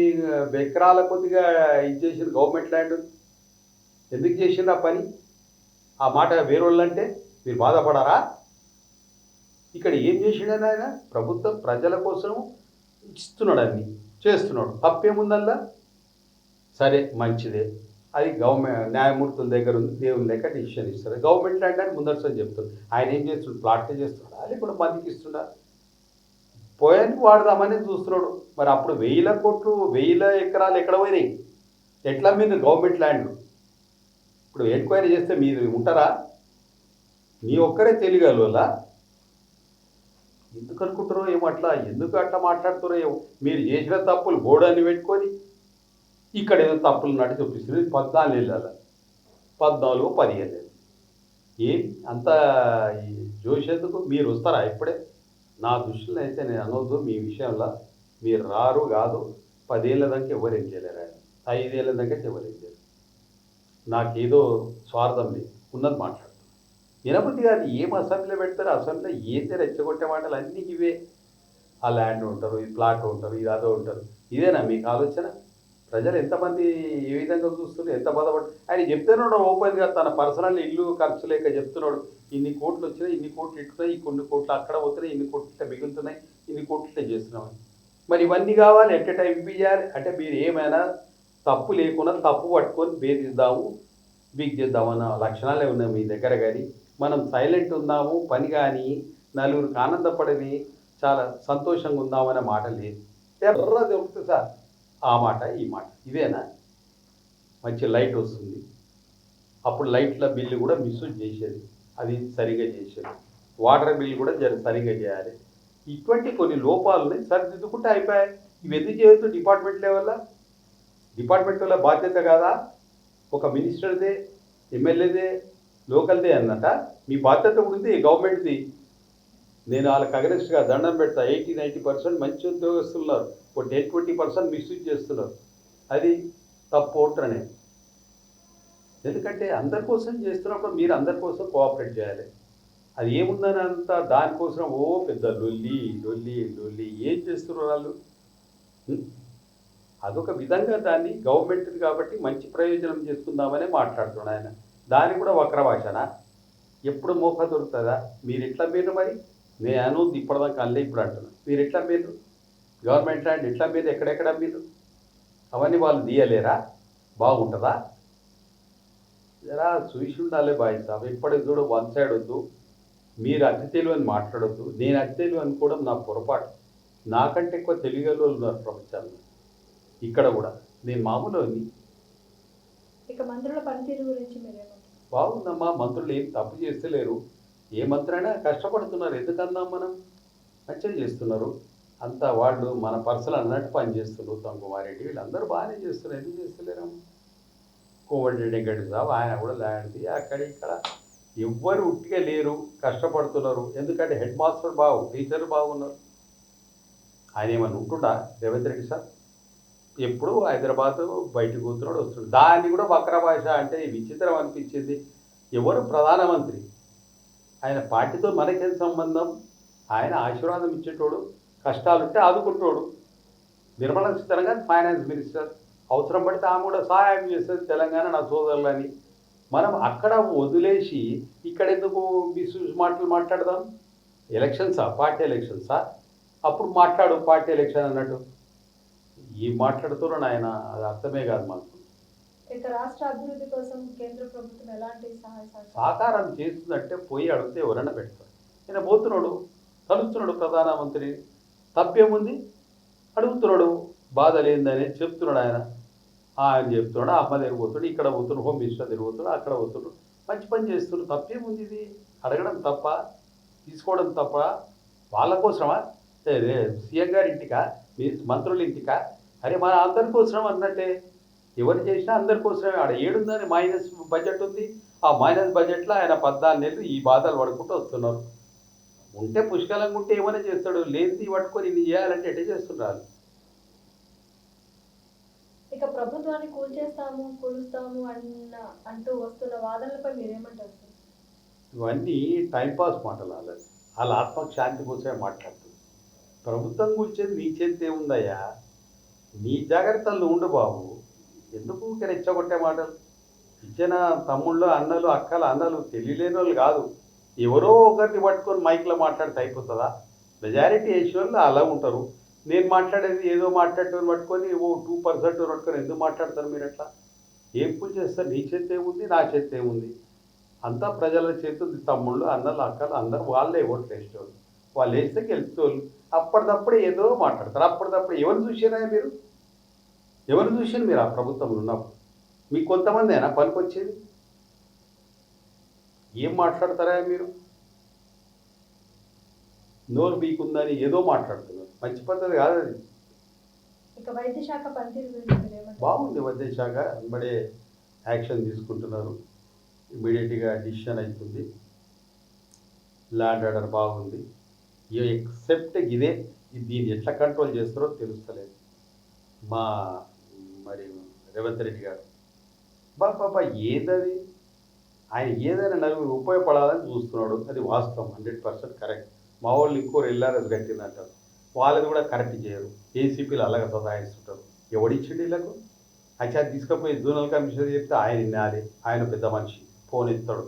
ఎకరాల కొద్దిగా ఇది చేసిన గవర్నమెంట్ ల్యాండ్ ఎందుకు చేసిండ్రు ఆ పని? ఆ మాట వేరోళ్ళంటే మీరు బాధపడారా? ఇక్కడ ఏం చేసిండని ఆయన ప్రభుత్వం ప్రజల కోసం ఇస్తున్నాడు, అన్ని చేస్తున్నాడు, తప్పేముందల్లా? సరే మంచిదే, అది గవర్నమెంట్ న్యాయమూర్తుల దగ్గర ఉంది, దేవుని లెక్క డిసిషన్ ఇస్తారు. గవర్నమెంట్ ల్యాండ్ అని ముందరసని చెప్తుంది. ఆయన ఏం చేస్తున్నాడు? ప్లాట్లు చేస్తున్నాడా, లేకుండా మందికి ఇస్తున్నా? పోయానికి వాడదామని చూస్తున్నాడు. మరి అప్పుడు 1000 కోట్లు 1000 ఎకరాలు ఎక్కడ పోయినాయి? ఎట్లా మీరు గవర్నమెంట్ ల్యాండ్ ఇప్పుడు ఎంక్వైరీ చేస్తే మీరు ఉంటారా? మీ ఒక్కరే తెలియగలరా? ఎందుకు అనుకుంటారో ఏమో, అట్లా ఎందుకు అట్లా మాట్లాడుతారో ఏమో. మీరు చేసిన తప్పులు బోర్డని పెట్టుకొని ఇక్కడ ఏదో తప్పులు నడి చూపిస్తుంది. 14 ఏళ్ళ 14 15 ఏళ్ళు ఏం అంత జోషేందుకు? మీరు వస్తారా ఇప్పుడే? నా దృష్టిలో అయితే నేను అనవద్దు మీ విషయంలో. మీరు రారు కాదు, 10 ఏళ్ళ దాకా ఎవరేం చేయలేరు, ఆయన 5 ఏళ్ళ దాకా ఎవరేం చేయలేరు. నాకేదో స్వార్థం లేదు, ఉన్నది మాట్లాడుతున్నాను. వినపతి గారు ఏం అసెంబ్లీలో పెడతారు? అసెంబ్లీలో ఏంటి రెచ్చగొట్టే మాటలు అన్నీ ఇవే. ఆ ల్యాండ్ ఉంటారు, ఈ ప్లాట్ ఉంటారు, ఇది అదో ఉంటారు. ఇదేనా మీకు ఆలోచన? ప్రజలు ఎంతమంది ఏ విధంగా చూస్తున్నారు, ఎంత బాధపడు. ఆయన చెప్తున్నాడు ఓపెన్గా, తన పర్సనల్ ఇల్లు ఖర్చు లేక చెప్తున్నాడు. ఇన్ని కోట్లు వచ్చినాయి, ఇన్ని కోట్లు ఇట్టున్నాయి, ఈ కొన్ని కోట్లు అక్కడ పోతున్నాయి, ఇన్ని కోట్లు ఇట్లా మిగులుతున్నాయి, ఇన్ని కోట్లు ఇట్లా చేస్తున్నామని. మరి ఇవన్నీ కావాలి, ఎట్ టైం ఇవ్వాలి అంటే మీరు ఏమైనా తప్పు లేకుండా తప్పు పట్టుకొని బేదిద్దాము, బిగ్ చేద్దామన్న లక్షణాలే ఉన్నాయి మీ దగ్గర. కానీ మనం సైలెంట్ ఉందాము, పని కానీ నలుగురికి ఆనందపడని చాలా సంతోషంగా ఉందామనే మాట లేదు. ఎర్ర దొరుకుతుంది సార్, ఆ మాట ఈ మాట ఇవేనా? మంచి లైట్ వస్తుంది, అప్పుడు లైట్ల బిల్లు కూడా మిస్యూజ్ చేసేది, అది సరిగా చేసేది. వాటర్ బిల్ కూడా సరిగా చేయాలి. ఇటువంటి కొన్ని లోపాలని సరిదిద్దుకుంటే అయిపోయాయి. ఇవి ఎందుకు చేయొద్దు? డిపార్ట్మెంట్ లెవెల్లో డిపార్ట్మెంట్ వల్ల బాధ్యత కాదా? ఒక మినిస్టర్దే, ఎమ్మెల్యేదే, లోకల్దే అన్నట మీ బాధ్యత ఉంది, గవర్నమెంట్ది. నేను వాళ్ళకి అగరెస్ట్గా దండం పెడతా. 80-90% మంచి ఉద్యోగస్తులు ఉన్నారు, ఒక 10-20% మిస్యూజ్ చేస్తున్నారు. అది తప్పు అంటానే. ఎందుకంటే అందరి కోసం చేస్తున్నప్పుడు మీరు అందరి కోసం కోఆపరేట్ చేయాలి. అది ఏముందని అంతా దానికోసం ఓ పెద్ద లొల్లి లొల్లి లొల్లి ఏం చేస్తున్నారు వాళ్ళు? అదొక విధంగా దాన్ని గవర్నమెంట్ది కాబట్టి మంచి ప్రయోజనం చేసుకుందామనే మాట్లాడుతున్నాడు ఆయన. దాన్ని కూడా వక్ర భాషనా? ఎప్పుడు మోక దొరుకుతుందా? మీరు ఎట్లా మీరు మరి? నేను ఇప్పటిదాకా అల్లే ఇప్పుడు అంటున్నాను. మీరు ఎట్లా మీరు గవర్నమెంట్ ల్యాండ్ ఎట్లా మీరు ఎక్కడెక్కడ మీరు అవన్నీ వాళ్ళు తీయలేరా? బాగుంటుందా? జరా చూసి ఉండాలి బాయ్ సాబ్. ఎప్పటికి చూడు వన్ సైడ్ వద్దు. మీరు అతి తెలివి అని మాట్లాడొద్దు. నేను అతి తెలివి అనుకోవడం నా పొరపాటు. నాకంటే ఎక్కువ తెలివిగల వాళ్ళు ఉన్నారు ప్రపంచంలో. ఇక్కడ కూడా నేను మామూలుని. ఇక మంత్రుల పనితీరు గురించి మీరేమంటారు? బాగుందమ్మా, మంత్రులు ఏం తప్పు చేస్తలేరు. ఏ మంత్రి అయినా కష్టపడుతున్నారు. ఎందుకన్నా మనం మంచిగా చేస్తున్నారు. అంతా వాళ్ళు మన పర్సనల్ అన్నట్టు పని చేస్తున్నారు. ఉత్తమ్ కుమార్ రెడ్డి వీళ్ళందరూ బాగానే చేస్తున్నారు. ఎందుకు చేస్తలేరు? కోమటిరెడ్డి గడి సాబ్ ఆయన కూడా ల్యాండ్ది అక్కడ ఇక్కడ ఎవ్వరు ఉట్టిగా లేరు, కష్టపడుతున్నారు. ఎందుకంటే హెడ్ మాస్టర్ టీచర్లు బాగున్నారు. ఆయన ఏమన్నా ఉంటుండా రేవంత్ రెడ్డి సార్? ఎప్పుడు హైదరాబాద్ బయటకు కూతున్నాడు వస్తున్నాడు. దాన్ని కూడా వక్ర భాష అంటే విచిత్రం అనిపించింది. ఎవరు ప్రధానమంత్రి? ఆయన పార్టీతో మనకేం సంబంధం? ఆయన ఆశీర్వాదం ఇచ్చేటోడు, కష్టాలుంటే ఆదుకుంటోడు. నిర్మలా సీతారామన్ ఫైనాన్స్ మినిస్టర్, అవసరం పడితే ఆమె కూడా సహాయం చేస్తుంది తెలంగాణ నా సోదరులని. మనం అక్కడ వదిలేసి ఇక్కడ ఎందుకు మాటలు మాట్లాడదాం? ఎలక్షన్సా? పార్టీ ఎలక్షన్సా? అప్పుడు మాట్లాడు పార్టీ ఎలక్షన్ అన్నట్టు. ఏం మాట్లాడుతున్నాడు ఆయన? అది అర్థమే కాదు మాకు. ఇక రాష్ట్ర అభివృద్ధి కోసం కేంద్ర ప్రభుత్వం ఎలాంటి సహకారం చేస్తుందంటే పోయి అడిగితే ఎవరైనా పెడతారు. ఈయన పోతున్నాడు, కలుస్తున్నాడు ప్రధానమంత్రి, తప్పేముంది? అడుగుతున్నాడు, బాధ లేదని చెప్తున్నాడు ఆయన. ఆయన చెప్తున్నాడు, అమ్మ తిరుగుతున్నాడు, ఇక్కడ పోతున్నాడు, హోమ్ మినిస్టర్ తిరుగుతున్నాడు, అక్కడ పోతున్నాడు, మంచి పని చేస్తున్నాడు. తప్పేముంది? ఇది అడగడం తప్ప, తీసుకోవడం తప్ప? వాళ్ళ కోసమా? సీఎం గారి ఇంటికా, మీ మంత్రుల ఇంటికా? అరే మన అందరి కోసం అన్నట్టే. ఎవరు చేసినా అందరి కోసమే. ఆడ ఏడుందని మైనస్ బడ్జెట్ ఉంది. ఆ మైనస్ బడ్జెట్లో ఆయన 14 నెలలు ఈ బాధలు పడుకుంటూ వస్తున్నారు. ఉంటే పుష్కలంగా ఉంటే ఏమైనా చేస్తాడు, లేనిది పట్టుకొని ఇన్ని చేయాలంటే ఎట్లా చేస్తున్నారు? ఇక ప్రభుత్వాన్ని కూలుస్తాము అంటూ వస్తున్న వాదనలపై మీరేమంటారు? ఇవన్నీ టైంపాస్ మాటలు. వాళ్ళ ఆత్మకు శాంతి కోసమే మాట్లాడుతుంది. ప్రభుత్వం కూర్చేది నీ చేతి ఏముందయ్యా? నీ జాగ్రత్తలు ఉండు బాబు. ఎందుకు ఇక్కడ ఇచ్చగొట్టే మాటలు? ఇచ్చిన తమ్ముళ్ళు, అన్నలు, అక్కలు, అన్నలు తెలియలేని వాళ్ళు కాదు. ఎవరో ఒకరిని పట్టుకొని మైక్లో మాట్లాడితే అయిపోతుందా? మెజారిటీ వేసిన వాళ్ళు అలా ఉంటారు. నేను మాట్లాడేది ఏదో మాట్లాడటం పట్టుకొని 2% పట్టుకొని ఎందుకు మాట్లాడతారు మీరు? అట్లా ఏం పూజ చేస్తారు? నీ చేతి ఏముంది, నా చేతి ఏముంది? అంతా ప్రజల చేతి ఉంది. తమ్ముళ్ళు, అన్నలు, అక్కలు అందరూ వాళ్ళే ఓట్లు వేసేవాళ్ళు. వాళ్ళు వేస్తే గెలుపుతోళ్ళు. అప్పటిదప్పుడే ఏదో మాట్లాడతారు. అప్పటిదప్పుడు ఎవరు చూసారా మీరు? ఎవరు చూసారు మీరు ఆ ప్రభుత్వంలో ఉన్నప్పుడు? మీకు కొంతమంది అయినా పనికొచ్చేది? ఏం మాట్లాడతారా మీరు? నోరు బీకుందని ఏదో మాట్లాడుతున్నారు. మంచి పద్ధతి కాదు అది. ఇక వైద్య శాఖ పనితీరు గురించి బాగుంది. వైద్య శాఖ వెంబడే యాక్షన్ తీసుకుంటున్నారు. ఇమీడియట్గా డిసిషన్ అవుతుంది. ల్యాండ్ ఆర్డర్ బాగుంది. ఎక్సెప్ట్ ఇదే, దీన్ని ఎట్లా కంట్రోల్ చేస్తారో తెలుస్తలేదు మరి రేవంత్ రెడ్డి గారు. బాబా ఏదది? ఆయన ఏదైనా నలుగురు ఉపయోగపడాలని చూస్తున్నాడు. అది వాస్తవం, 100% కరెక్ట్. మా వాళ్ళు ఇంకోరు ఎల్ఆర్ఎస్ కట్టిందంటారు. వాళ్ళది కూడా కరెక్ట్ చేయరు. ఏసీపీలు అలాగే సదాయిస్తుంటారు. ఎవడిచ్చిండు వీళ్ళకు? అయితే తీసుకుపోయి జోనల్ కమిషనర్ చెప్తే ఆయన వినాలి. ఆయన పెద్ద మనిషి, ఫోన్ ఇస్తాడు.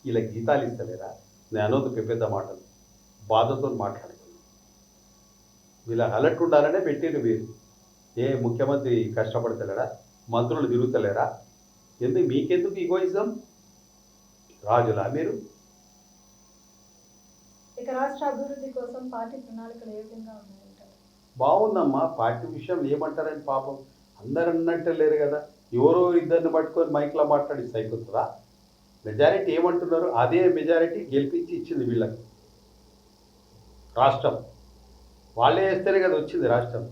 వీళ్ళ గీతాలు ఇస్తలేరా? నేను అనొద్దు పెద్ద మాటలు, బాధతో మాట్లాడుతున్నాను. వీళ్ళకి అలర్ట్ ఉండాలనే పెట్టిండు మీరు. ఏ ముఖ్యమంత్రి కష్టపడతలేడా? మంత్రులు తిరుగుతలేరా? ఎందుకు? మీకెందుకు ఈగోయిజం? రాజులా మీరు? ఇక రాష్ట్ర అభివృద్ధి కోసం పార్టీ ప్రణాళికలు ఏ విధంగా ఉన్నాయంటారు? బాగుందమ్మా. పార్టీ విషయం ఏమంటారని పాపం అందరు అన్నట్టే లేరు కదా. ఎవరో ఇద్దరిని పట్టుకొని మైక్లో మాట్లాడిస్తే అయిపోతుందా? మెజారిటీ ఏమంటున్నారు? అదే మెజారిటీ గెలిపించి ఇచ్చింది వీళ్ళకి రాష్ట్రం. వాళ్ళే వేస్తేనే కదా వచ్చింది రాష్ట్రం.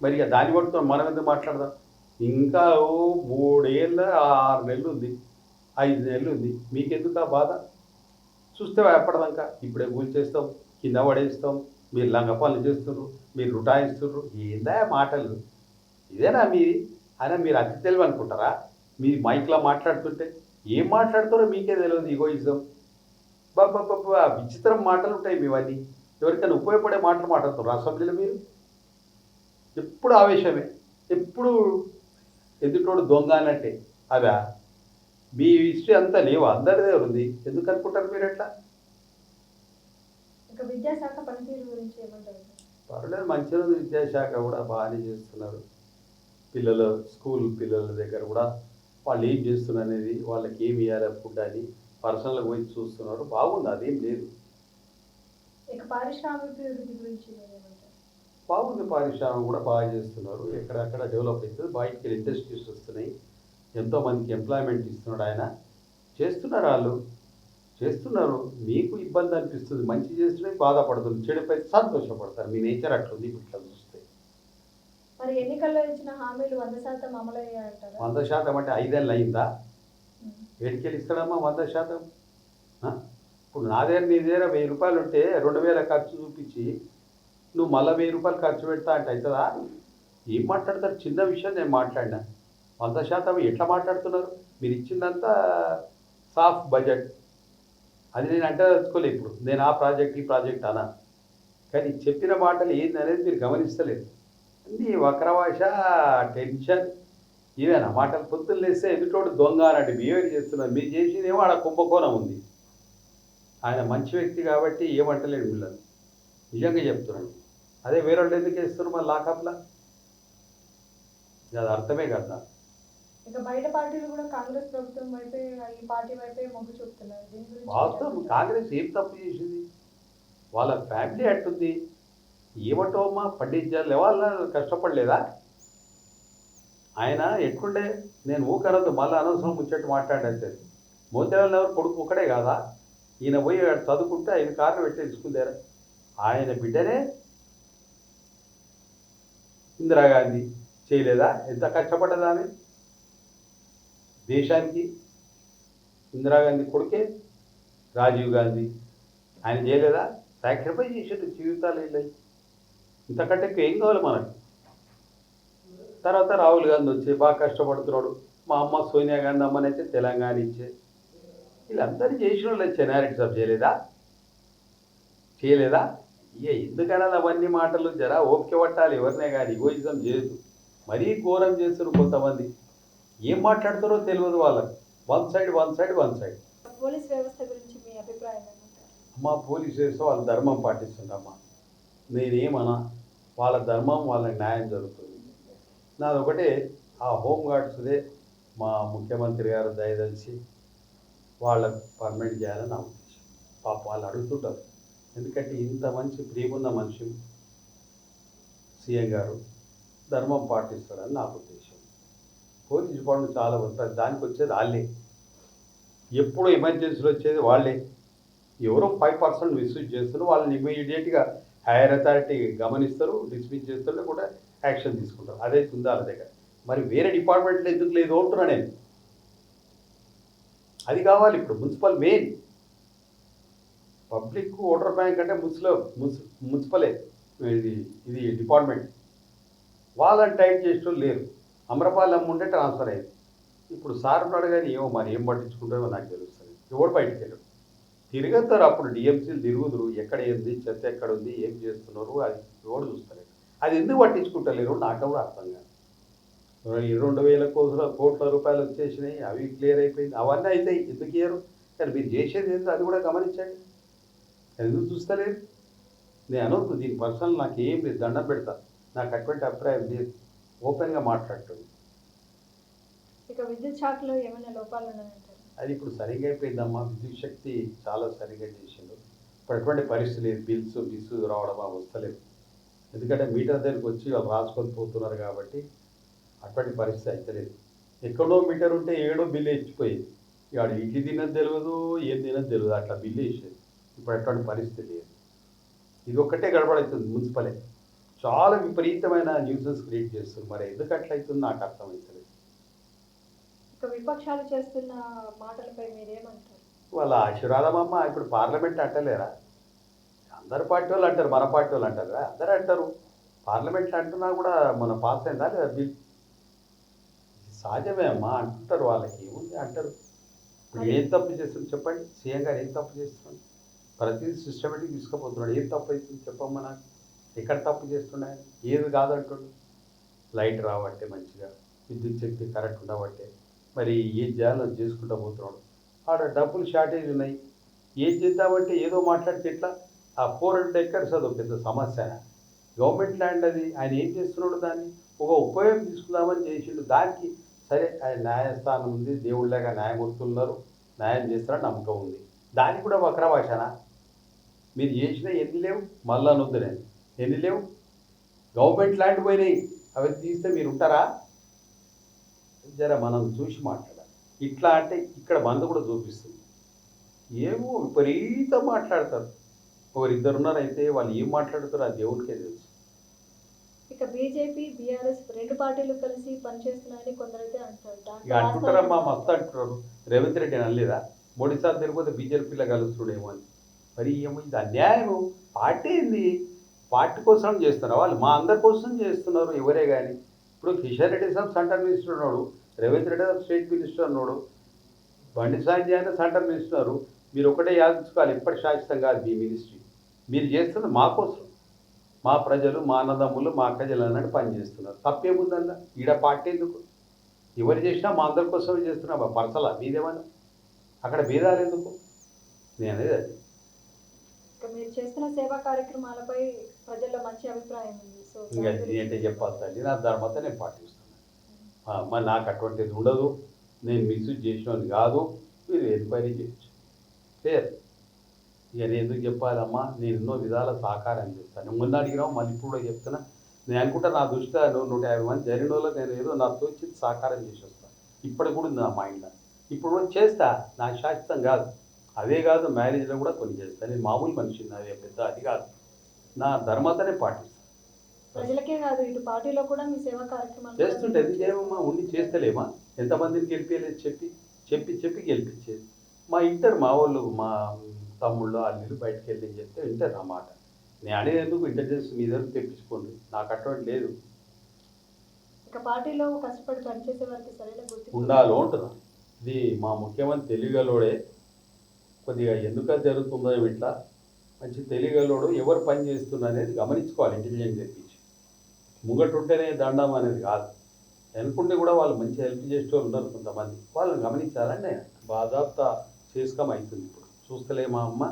మరి ఇక దాన్ని పట్టుకొని మనం ఎందుకు మాట్లాడదాం? ఇంకా 3 ఏళ్ళ 6 నెలలు ఉంది, 5 నెలలు ఉంది. మీకెందుకు ఆ బాధ? చూస్తే ఎప్పటిదాకా ఇప్పుడే కూల్చేస్తాం, కింద పడేస్తాం, మీరు లంగ పనులు చేస్తున్నారు, మీరు రుటాయిస్తున్నారు. ఏందా మాటలు? ఇదేనా మీది? అయినా మీరు అతి తెలివి అనుకుంటారా? మీ మైక్లో మాట్లాడుతుంటే ఏం మాట్లాడుతారో మీకే తెలియదు. ఈగోయిజం బాబా, విచిత్రం మాటలు ఉంటాయి మీవన్నీ. ఎవరికైనా ఉపయోగపడే మాటలు మాట్లాడుతారు అసెంబ్లీలో మీరు. ఎప్పుడు ఆవేశమే, ఎప్పుడు ఎదుటోడు దొంగ అన్నట్టే. అదా మీ హిస్టరీ అంతా లేవా? అందరిదే ఉంది. ఎందుకు అనుకుంటారు మీరు ఎట్లా? ఇక విద్యాశాఖ పనితీరు గురించి ఏమంటారు? పర్లేదు, మంచిగా ఉంది. విద్యాశాఖ కూడా బాగానే చేస్తున్నారు. పిల్లల స్కూల్ పిల్లల దగ్గర కూడా వాళ్ళు ఏం చేస్తున్నారు అనేది, వాళ్ళకి ఏమి ఇవ్వాలి ఫుడ్ అని పర్సనల్గా పోయి చూస్తున్నారు. బాగుంది, అదేం లేదు. ఇక పారిశ్రామికాభివృద్ధి గురించి మీరేమంటారు? బాగుంది, పారిశ్రామిక కూడా బాగా చేస్తున్నారు. ఎక్కడక్కడ డెవలప్ అవుతుంది, బయటికి వెళ్ళి ఇండస్ట్రీస్ వస్తున్నాయి, ఎంతోమందికి ఎంప్లాయ్మెంట్ ఇస్తున్నాడు ఆయన. చేస్తున్నారు వాళ్ళు, చేస్తున్నారు. మీకు ఇబ్బంది అనిపిస్తుంది, మంచి చేస్తుంటే బాధపడుతుంది, చెడుపై సంతోషపడతారు. మీ నేచర్ అట్లుంది ఇప్పుడు ఇట్లా చూస్తే. మరి ఎన్నికల్లో ఇచ్చిన హామీలు 100% అమలయ్యాయంటారా? 100% అంటే 5 ఏళ్ళు అయిందా? ఏడికెళ్ళి ఇస్తాడమ్మా 100%? ఇప్పుడు నా దగ్గర నీ దగ్గర 1000 రూపాయలు ఉంటే 2000 ఖర్చు చూపించి నువ్వు మళ్ళీ 1000 రూపాయలు ఖర్చు పెడతా అంటే అవుతుందా? ఏం మాట్లాడతారు? చిన్న విషయం నేను మాట్లాడినా. 100% ఎట్లా మాట్లాడుతున్నారు? మీరు ఇచ్చిందంతా సాఫ్ట్ బడ్జెట్, అది నేను అంటే తెలుసుకోలేదు. ఇప్పుడు నేను ఆ ప్రాజెక్ట్ ఈ ప్రాజెక్ట్ అనా, కానీ చెప్పిన మాటలు ఏంది అనేది మీరు గమనిస్తలేదు. అన్నీ వక్రభాష, టెన్షన్, ఇవేనా మాటలు? పొద్దున్న లేస్తే ఎదుటోడు దొంగ అన్నట్టు బిహేవియర్ చేస్తున్నారు. మీరు చేసినేమో ఆడ కుంభకోణం ఉంది. ఆయన మంచి వ్యక్తి కాబట్టి ఏమంటలేడు వీళ్ళని, నిజంగా చెప్తున్నాను. అదే వేరే వాళ్ళు ఎందుకు వేస్తున్నారు మరి లాకప్లా? అది అర్థమే కదా. ఇక బయట పార్టీలు కూడా కాంగ్రెస్ ప్రభుత్వం వైపే, ఈ పార్టీ వైపే మొగ్గు చూపుతున్నారు. దీని గురించి వాస్తవం కాంగ్రెస్ ఏం తప్పు చేసింది? వాళ్ళ ఫ్యామిలీ అట్టుంది. ఏమంటావమ్మా, పండించాలి వాళ్ళ కష్టపడలేదా? ఆయన ఎట్లుండే, నేను ఊకనద్దు మళ్ళీ అనవసరం ముచ్చట్టు మాట్లాడేది. మోతీలాల్ నెహ్రూ కొడుకు ఒకడే కాదా? ఈయన పోయి చదువుకుంటే 5 కార్లు పెట్టేసుకుందారా? ఆయన బిడ్డనే ఇందిరాగాంధీ చేయలేదా? ఎంత కష్టపడ్డదా అని దేశానికి? ఇందిరాగాంధీ కొడుకే రాజీవ్ గాంధీ, ఆయన చేయలేదా? సాక్రిఫైస్ చేసేట్టు జీవితాలు వెళ్ళాయి. ఇంతకంటే ఎక్కువ ఏం కావాలి మనకు? తర్వాత రాహుల్ గాంధీ వచ్చి బాగా కష్టపడుతున్నాడు. మా అమ్మ సోనియా గాంధీ అమ్మనైతే తెలంగాణ ఇచ్చే, వీళ్ళందరూ చేసిన వాళ్ళు చెన్నారెడ్డి సాబ్ చేయలేదా? చేయలేదా? ఇక ఎందుకన్నా అవన్నీ మాటలు జరా ఓపిక పట్టాలి ఎవరినే కానీ, ఈగోయిజం చేయదు. మరీ ఘోరం చేస్తున్నారు కొంతమంది. ఏం మాట్లాడుతారో తెలియదు వాళ్ళకి. One side one side one side. Police వ్యవస్థ గురించి మీ అభిప్రాయం ఏమంటారు? అమ్మ పోలీసు వ్యవస్థ వాళ్ళ ధర్మం పాటిస్తుందమ్మా, నేనేమన్నా. వాళ్ళ ధర్మం, వాళ్ళకి న్యాయం జరుగుతుంది. నాది ఒకటే, ఆ హోంగార్డ్స్దే మా ముఖ్యమంత్రి గారు దయదలిచి వాళ్ళకు పర్మనెంట్ చేయాలని నా ఉద్దేశం. పాప వాళ్ళు అడుగుతుంటారు, ఎందుకంటే ఇంత మంచి ప్రియమున్న మనిషి సీఎం గారు ధర్మం పాటిస్తారని నా ఉద్దేశం. పోలీస్ డిపార్ట్మెంట్ చాలా ఉంటుంది, దానికి వచ్చేది వాళ్ళే. ఎప్పుడు ఎమర్జెన్సీలో వచ్చేది వాళ్ళే. ఎవరో 5% మిస్యూజ్ చేస్తారు, వాళ్ళని ఇమీడియట్గా హైయర్ అథారిటీ గమనిస్తారు, డిస్మిస్ చేస్తారు, కూడా యాక్షన్ తీసుకుంటారు. అదే ఉంది వాళ్ళ దగ్గర. మరి వేరే డిపార్ట్మెంట్లో ఎందుకు లేదు అంటున్నా నేను. అది కావాలి ఇప్పుడు. Municipal main, public voter bank అంటే మున్సిపలే ఇది డిపార్ట్మెంట్. వాళ్ళని టైట్ చేసేటోళ్ళు లేరు. అమరపాలెం ఉంటే ట్రాన్స్ఫర్ అయింది. ఇప్పుడు సార్ ఉన్నాడు కానీ ఏమో మరి ఏం పట్టించుకుంటారో నాకు తెలుస్తుంది. ఎవడు బయటికి వెళ్ళడు, తిరుగుతారు. అప్పుడు డిఎంసీలు తిరుగుదురు, ఎక్కడ ఏంది చెత్త ఎక్కడ ఉంది ఏం చేస్తున్నారు అది ఎవడు చూస్తలేదు. అది ఎందుకు పట్టించుకుంటలేరు నాకు కూడా అర్థం కాదు. 2000 కోట్ల రూపాయలు వచ్చేసినాయి, అవి క్లియర్ అయిపోయింది, అవన్నీ అవుతాయి, ఎందుకు ఇయ్యరు? కానీ మీరు చేసేది ఏంటో అది కూడా గమనించండి. ఎందుకు చూస్తలేదు? నేను అనవద్దు దీని పర్సనల్, నాకు ఏం లేదు, దండం పెడతా. నాకు అటువంటి అభిప్రాయం లేదు, ఓపెన్గా మాట్లాడుతుంది. ఇక విద్యుత్ శాఖలో ఏమైనా లోపాలు ఉన్నాయంటారు? అది ఇప్పుడు సరిగ్గా అయిపోయిందమ్మా. విద్యుత్ శక్తి చాలా సరిగ్గా చేసిండు. ఇప్పుడు అటువంటి పరిస్థితి లేదు, బిల్స్ రావడం వస్తలేదు. ఎందుకంటే మీటర్ దగ్గరికి వచ్చి వాళ్ళు రాసుకొని పోతున్నారు కాబట్టి అటువంటి పరిస్థితి అయితే లేదు. ఎక్కడో మీటర్ ఉంటే ఏడో బిల్లు ఇచ్చిపోయేది. ఇవాడు ఇడ్లీ తినది తెలియదు, ఏం తినది తెలియదు, అట్లా బిల్లు వేసేది. ఇప్పుడు అటువంటి పరిస్థితి లేదు. ఇది ఒక్కటే గడబడవుతుంది. మున్సిపలే చాలా విపరీతమైన న్యూసెస్ క్రియేట్ చేస్తుంది. మరి ఎందుకు అట్లయితుంది నాకు అర్థమవుతుంది. ఇక విపక్షాలు చేస్తున్న మాటలపై మీరేమంటారు? వాళ్ళ ఆశీర్వాదమమ్మ. ఇప్పుడు పార్లమెంట్ అంటలేరా? అందరు పార్టీ వాళ్ళు అంటారు, మన పార్టీ వాళ్ళు అంటారు, అందరూ అంటారు. పార్లమెంట్లో అంటున్నా కూడా మన పాస్ అయిందా లేదా బిల్? సహజమే అమ్మా, అంటుంటారు. వాళ్ళకి ఏముంది అంటారు. ఇప్పుడు ఏం తప్పు చేస్తుంది చెప్పండి? సీఎం గారు ఏం తప్పు చేస్తున్నాడు? ప్రతిదీ సిస్టమేటిక్ తీసుకుపోతున్నాడు. ఏం తప్పు అవుతుంది చెప్పమ్మా నాకు? ఎక్కడ తప్పు చేస్తున్నాడు? ఏది కాదంటుండు. లైట్ రాబట్టే, మంచిగా విద్యుత్ శక్తి కరెక్ట్ ఉండబట్టే, మరి ఏం చేయాలో చేసుకుంటూ పోతున్నాడు. ఆడ డబ్బులు షార్టేజ్ ఉన్నాయి, ఏం చేద్దామంటే ఏదో మాట్లాడితే ఎట్లా? ఆ 400 acres అదో పెద్ద సమస్య. గవర్నమెంట్ ల్యాండ్ అది, ఆయన ఏం చేస్తున్నాడు? దాన్ని ఒక ఉపయోగం తీసుకుందామని చేసిండు. దానికి సరే ఆయన న్యాయస్థానం ఉంది, దేవుళ్ళగా న్యాయమూర్తులు ఉన్నారు, న్యాయం చేస్తారని నమ్మకం ఉంది. దానికి కూడా వక్ర భాషనా? మీరు చేసిన ఎన్ని లేవు, మళ్ళా అనొద్దు నేను, ఎన్ని లేవు గవర్నమెంట్ ల్యాండ్ పోయినాయి, అవి తీస్తే మీరు ఉంటారా? జర మనం చూసి మాట్లాడాలి. ఇట్లా అంటే ఇక్కడ మందు కూడా చూపిస్తుంది. ఏమో విపరీతం మాట్లాడతారు. ఒకరిద్దరు ఉన్నారైతే వాళ్ళు ఏం మాట్లాడుతారో ఆ దేవుడికే తెలుసు. ఇక బీజేపీ బీఆర్ఎస్ రెండు పార్టీలు కలిసి పనిచేస్తున్నాయని కొందరైతే అంటారు. ఇక అంటుంటారమ్మా, మస్తు అంటున్నారు. రేవంత్ రెడ్డి అనలేదా మోడీ సార్ తిరిగిపోతే బీజేపీలో కలుస్తుడేమో అని? మరి ఏమో ఇది అన్యాయం. పార్టీ ఏంది, పార్టీ కోసం చేస్తున్నారు వాళ్ళు, మా అందరి కోసం చేస్తున్నారు ఎవరే కానీ. ఇప్పుడు కిషన్ రెడ్డి సాబ్ సెంటర్ మినిస్టర్ ఉన్నాడు, రేవంత్ రెడ్డి సాబ్ స్టేట్ మినిస్టర్ ఉన్నాడు, బండి సంజయ్ అయినా సెంటర్ మినిస్టర్. మీరు ఒకటే యాదించుకోవాలి, ఎప్పటి శాశ్వతం కాదు మీ మినిస్ట్రీ. మీరు చేస్తున్నది మా కోసం, మా ప్రజలు, మా అన్నదమ్ములు, మా అక్కజలు అన్నట్టు పనిచేస్తున్నారు. తప్పేముందల్లా? ఈడ పార్టీ ఎందుకు? ఎవరు చేసినా మా అందరి కోసమే చేస్తున్నా. పర్సలా మీదేమన్నా? అక్కడ భేదాలు ఎందుకు? నేను అనేది అది. ఇక మీరు చేస్తున్న సేవా కార్యక్రమాలపై ప్రజల్లో మంచి అభిప్రాయం ఉంది. సో ఇంకా ఏంటంటే చెప్పాలి తల్లి, నా ధర్మత నేను పాటిస్తున్నాను. మరి నాకు అటువంటిది ఉండదు, నేను మిస్యూజ్ చేసినది కాదు. మీరు ఎంక్వైరీ చేయొచ్చు, ఫేర్. ఇక నేను ఎందుకు చెప్పాలమ్మా, నేను ఎన్నో విధాల సహకారం చేస్తాను. ముందు అడిగినావు, మళ్ళీ ఇప్పుడు కూడా చెప్తున్నా. నేను అనుకుంటా నా దృష్టిలో 150 మంది జరిగిన వాళ్ళు నేను ఏదో నాకు తోచి సహకారం చేసి వస్తాను. ఇప్పటికి కూడా ఉంది నా మైండ్లో. ఇప్పుడు కూడా చేస్తా, నాకు శాశ్వతం కాదు. అదే కాదు, మ్యారేజ్లో కూడా కొన్ని చేస్తాను. నేను మామూలు మనిషిని, అదే పెద్ద అది కాదు. నా ధర్మతనే పాటిస్తాను. ప్రజలకే కాదు, ఇటు పార్టీలో కూడా మీ సేవా కార్యక్రమాలు చేస్తుంటే ఎందుకు చేయమమ్మా? ఉండి చేస్తలేమా? ఎంతమందిని గెలిపేయలేదు చెప్పి గెలిపించేది. మా ఇంటర్ మా వాళ్ళు, మా తమ్ముళ్ళు అల్లుళ్ళు బయటకు వెళ్ళి చెప్తే వింటారు అన్నమాట. నేను అనేది ఎందుకు ఇంటెలిజెన్స్ మీ దగ్గర తెప్పించుకోండి, నాకు అటువంటి లేదు. ఇక పార్టీలో కష్టపడి పనిచేసే వారికి సరైన గుర్తింపు ఉండాలో ఉంటుందా? ఇది మా ముఖ్యమంత్రి తెలివిగలోడే. కొద్దిగా ఎందుకు జరుగుతుందో ఇట్లా, మంచి తెలివిగలోడు ఎవరు పని చేస్తున్నా అనేది గమనించుకోవాలి. ఇంటెలిజెన్స్ తెప్పించి ముంగటుంటేనే దండం అనేది కాదు. అనుకుంటే కూడా వాళ్ళు మంచి హెల్ప్ చేసే వాళ్ళు ఉన్నారు కొంతమంది, వాళ్ళని గమనించాలండి. బాధాప్త చేసుకోం అవుతుంది. ఇప్పుడు చూస్తలే మా అమ్మ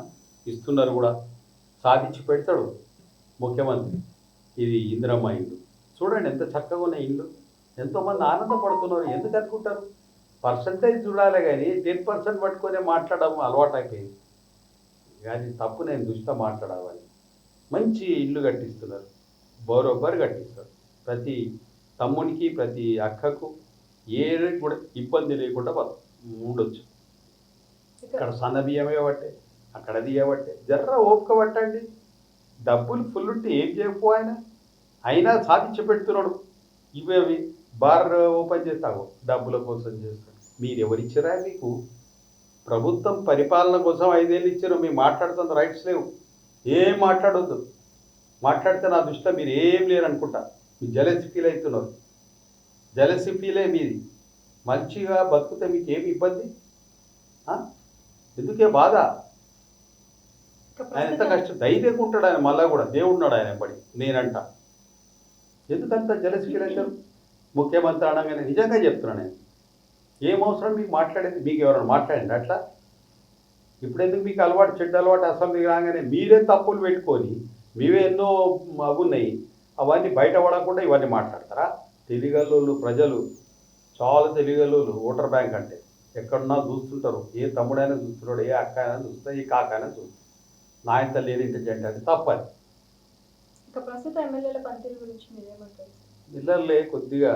ఇస్తున్నారు కూడా, సాధించి పెడతాడు ముఖ్యమంత్రి. ఇది ఇందిరమ్మ ఇల్లు చూడండి, ఎంత చక్కగా ఉన్న ఇల్లు, ఎంతోమంది ఆనందపడుతున్నారు. ఎందుకు అనుకుంటారు? పర్సంటేజ్ చూడాలి కానీ 10% పట్టుకొని మాట్లాడడం అలవాటు అయిపోయింది. కానీ తప్పు, నేను దృష్టితో మాట్లాడాలి. మంచి ఇల్లు కట్టిస్తున్నారు, బరోబర్ కట్టిస్తారు. ప్రతి తమ్మునికి, ప్రతి అక్కకు ఏది కూడా ఇబ్బంది లేకుండా ఉండొచ్చు. ఇక్కడ సన్న బియ్యమే పట్టే, అక్కడ దియబట్టే. జర్ర ఓపిక పట్టండి. డబ్బులు ఫుల్ ఉంటే ఏం చేయకపో ఆయన, అయినా సాధించి పెడుతున్నాడు. ఇవి బార్ ఓపెన్ చేస్తావు, డబ్బుల కోసం చేస్తాడు. మీరు ఎవరిచ్చారా? మీకు ప్రభుత్వం పరిపాలన కోసం 5 ఏళ్ళు ఇచ్చారు. మీరు మాట్లాడుతున్న రైట్స్ లేవు, ఏం మాట్లాడొద్దు. మాట్లాడితే నా దృష్టిలో మీరు ఏం లేరు అనుకుంటా. మీరు జలసి ఫీల్ అవుతున్నారు, జలసి ఫీలే మీది. మంచిగా బతుకుతే మీకు ఏమి ఇబ్బంది? ఎందుకే బాధ? ఆయన ఎంత కష్టం, ధైర్యంగా ఉంటాడు ఆయన. మళ్ళా కూడా దేవుడున్నాడు ఆయన పడి. నేనంట ఎందుకంత జలసి ఫీల్ అవుతారు? ముఖ్యమంత్రి అనగానే నిజంగా చెప్తున్నాను నేను, ఏం అవసరం మీకు మాట్లాడేది? మీకు ఎవరైనా మాట్లాడండి అట్లా? ఇప్పుడు ఎందుకు మీకు అలవాటు, చెడ్డ అలవాటు అసెంబ్లీకి రాగానే మీరే తప్పులు పెట్టుకొని మీవే ఎన్నో అవున్నాయి, అవన్నీ బయట పడకుండా ఇవన్నీ మాట్లాడతారా? తెలివిగల్లోళ్ళు ప్రజలు, చాలా తెలివిగల్లోళ్ళు. ఓటర్ బ్యాంక్ అంటే ఎక్కడున్నా చూస్తుంటారు. ఏ తమ్ముడైనా చూస్తున్నాడు, ఏ అక్క అయినా చూస్తారు, ఏ కాక అయినా చూస్తారు. నా ఇంత లేదు ఇంటెలిజెంట్, అది తప్పది. ఇక ప్రస్తుత ఎమ్మెల్యేల పనితీరు గురించి మీరేమంటారు? పిల్లర్లే కొద్దిగా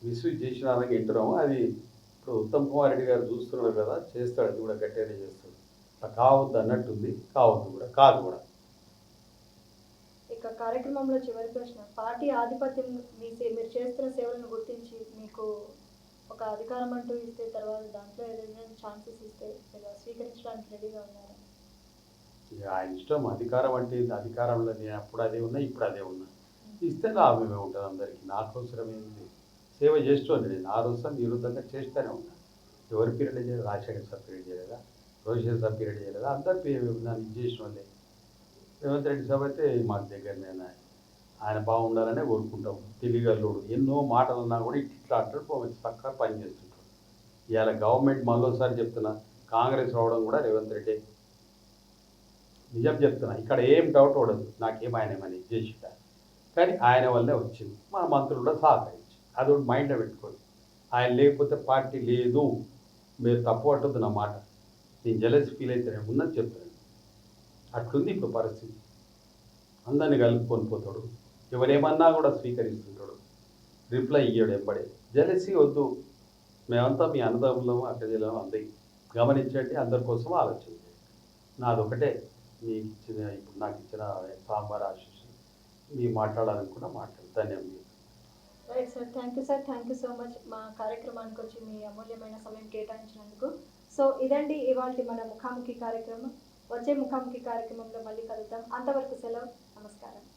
మిస్యూజ్ చేసిన వింటున్నాము. అది ఇప్పుడు ఉత్తమ్ కుమార్ రెడ్డి గారు చూస్తున్నారు కదా, చేస్తాడు. అది కూడా గట్టిగానే చేస్తాడు. అట్లా కావద్దు అన్నట్టుంది, కావద్దు కూడా, కాదు కూడా. ఇక కార్యక్రమంలో చివరి ప్రశ్న, పార్టీ ఆధిపత్యం మీరు చేస్తున్న సేవలను గుర్తించి మీకు ఒక అధికారం అంటూ ఇస్తే, తర్వాత దాంట్లో ఏదైనా ఛాన్సెస్ ఇస్తే మీరు స్వీకరించడానికి రెడీగా ఉన్నారా? ఇక ఆయన ఇష్టం. అధికారం అంటే అధికారంలో నేను అప్పుడు అదే ఉన్నా, ఇప్పుడు అదే ఉన్నా. ఇస్తే లాభమే ఉంటుంది అందరికీ. నాకు అవసరం ఏంటి? సేవ చేస్తూనే నేను ఆ రోజు నిరుద్ధంగా చేస్తూనే ఉన్నాను. ఎవరి పీరియడ్ చేయలేదు, రాజశేఖర్ సార్ పీరియడ్ చేయలేదా, రోహిత్ సార్ పీరియడ్ చేయలేదా, అందరు నన్ను ఇది చేసిన వాళ్ళే. రేవంత్ రెడ్డి సాబ్ అయితే మాకు దగ్గరనే, ఆయన బాగుండాలనే కోరుకుంటాం. తెలివిగల్లోడు, ఎన్నో మాటలు ఉన్నా కూడా ఇట్లా అంటాడు, చక్కగా పని చేస్తుంటాడు. ఇవాళ గవర్నమెంట్ మళ్ళీసారి చెప్తున్నా, కాంగ్రెస్ రావడం కూడా రేవంత్ రెడ్డి. నిజం చెప్తున్నా, ఇక్కడ ఏం డౌట్ ఉండదు. నాకేం ఆయన ఏమని చేసిట కానీ ఆయన వల్లే వచ్చింది. మా మంత్రులు కూడా సహకరించి అది ఒకటి మైండ్లో పెట్టుకోండి. ఆయన లేకపోతే పార్టీ లేదు. మీరు తప్పు పట్టొద్దు నా మాట. నేను జెలస్ ఫీల్ అయితే నేను ఉన్నది చెప్తాను. అట్లుంది ఇప్పుడు పరిస్థితి. అందరిని కలుపుకొని పోతాడు. ఎవరేమన్నా కూడా స్వీకరిస్తుంటాడు. రిప్లై ఇయ్యాడు ఎంబడే. జెలసీ వద్దు. మేమంతా మీ అన్నదమ్ములము అక్క చెల్లెము అందరి గమనించండి. అందరి కోసం ఆలోచన చేయండి. నాదొకటే మీకు ఇచ్చిన ఇప్పుడు నాకు ఇచ్చిన సాంబార్ ఆశీస్సు మీరు మాట్లాడాలనుకున్నా మాట్లాడు. ధన్యవాదాలు. Right sir, thank you so much మా కార్యక్రమానికి వచ్చి మీ అమూల్యమైన సమయం కేటాయించినందుకు. సో ఇదండి ఇవాళ మన ముఖాముఖి కార్యక్రమం. వచ్చే ముఖాముఖి కార్యక్రమంలో మళ్ళీ కలుద్దాం. అంతవరకు సెలవు. నమస్కారం.